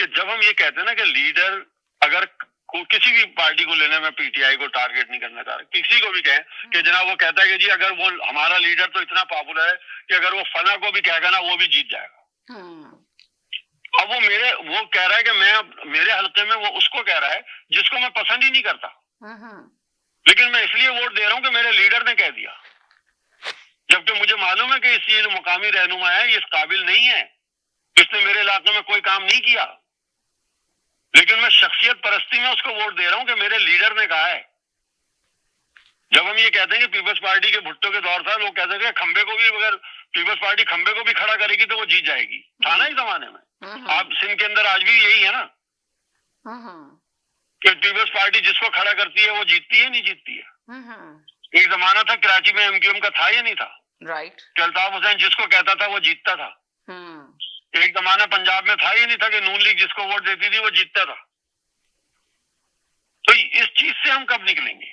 कि जब हम ये कहते हैं ना कि लीडर, अगर किसी भी पार्टी को लेने में पीटीआई को टारगेट नहीं करना चाह रहा, किसी को भी कहें कि जनाब वो कहता है कि जी अगर वो हमारा लीडर तो इतना पॉपुलर है कि अगर वो फला को भी कहेगा ना वो भी जीत जाएगा। अब वो कह रहा है कि मैं मेरे हल्के में वो उसको कह रहा है जिसको मैं पसंद ही नहीं करता, लेकिन मैं इसलिए वोट दे रहा हूं कि मेरे लीडर ने कह दिया, जबकि मुझे मालूम है कि इस ये जो मुकामी रहनुमा है ये इस काबिल नहीं है, इसने मेरे इलाके में कोई काम नहीं किया, लेकिन मैं शख्सियत परस्ती में उसको वोट दे रहा हूं कि मेरे लीडर ने कहा है। जब हम ये कहते हैं कि पीपल्स पार्टी के भुट्टो के दौर था, लोग कहते थे खंबे को भी, अगर पीपल्स पार्टी खंबे को भी खड़ा करेगी तो वो जीत जाएगी, था ना इस जमाने में। आप सिंध के अंदर आज भी यही है ना कि पीपल्स पार्टी जिसको खड़ा करती है वो जीतती है, नहीं जीतती है। एक जमाना था कराची में एमक्यूएम का था या नहीं था, राइट। अल्ताफ हुसैन जिसको कहता था वो जीतता था। एक जमाना पंजाब में था या नहीं था कि नून लीग जिसको वोट देती थी वो जीतता था। तो इस चीज से हम कब निकलेंगे?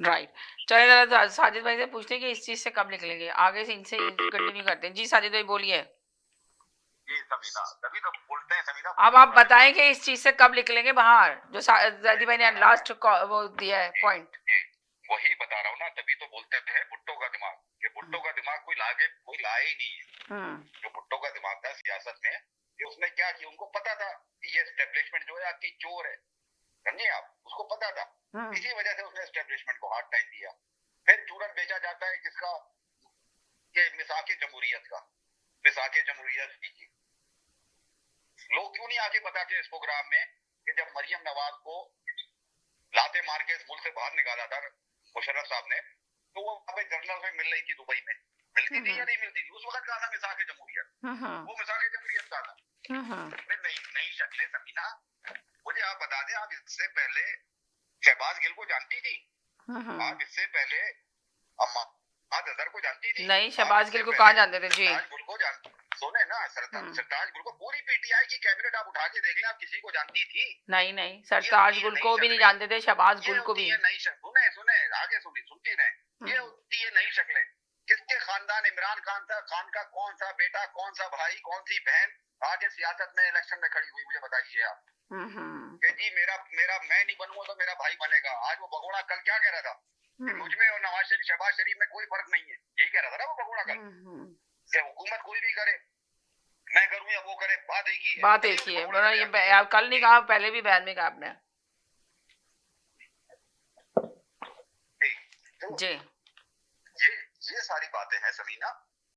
राइट। चलिए जरा साजिद भाई से पूछते हैं कि इस चीज से कब निकलेंगे, आगे से इनसे कंटिन्यू करते हैं। जी साजिद भाई बोलिए। जी समीना, तभी तो बोलते हैं समीना। अब आप बताएं कि इस चीज से कब निकलेंगे बाहर, जो साजिद भाई ने लास्ट वो दिया है पॉइंट। वही बता रहा हूँ ना, तभी तो बोलते हैं भुट्टो का दिमाग, कि भुट्टो का दिमाग कोई लाए ही नहीं है। जो भुट्टो का दिमाग था सियासत में, कि उसने क्या किया, उनको पता था ये एस्टेब्लिशमेंट जो है आपकी चोर है, समझिए आप, उसको पता था। इसी वजह से उसने एस्टेब्लिशमेंट को हार्ड टाइम दिया। फिर चूरन बेचा जाता है किसका, ये मिसाके जमहूरियत का, मिसाके जमहूरियत की। लोग क्यों नहीं आगे बताते इस प्रोग्राम में कि जब मरियम नवाज को लाते मार के इस मुल्क से बाहर निकाला था मुशर्रफ साहब ने, तो वो वहां पे जनरल में मिल रही थी, दुबई में मिलती थी या नहीं मिलती थी? उस वक्त कहा था मिसाके जमहूरियत, वो मिसाके जमहूरियत का था। नई शक्लें समीना, मुझे आप बता दें, आप इससे पहले शहबाज गिल को जानती थी? आप इससे पहले अम्माद अजहर को जानती थी? नहीं, शहबाज गिल को कहाँ जानते थे जी? गुल को जानती, सुने ना, सरताज गुल को, पूरी पीटीआई की कैबिनेट आप उठा के देख लें, आप किसी को जानती थी? नहीं, सरताज गुल को भी नहीं जानते थे, शहबाज गुल को भी। सुने आगे सुनती रहे। ये होती है नई शक्लें। किसके खानदान, इमरान खान का कौन सा बेटा, कौन सा भाई, कौन सी बहन आज सियासत में इलेक्शन में खड़ी हुई, मुझे बताइए आप। कि जी मेरा मैं नहीं बनूंगा तो मेरा भाई बनेगा। आज वो भगोड़ा कल क्या कह रहा था कि मुझ में और नवाज शरीफ, शहबाज शरीफ में कोई फर्क नहीं है, यही कह रहा था ना वो भगोड़ा कल। कि हुकूमत कोई भी करे, मैं करूं या वो करे, बात एक ही है। ये कल नहीं कहा, पहले भी बयान में कहा आपने जी। ये सारी बातें हैं समीना,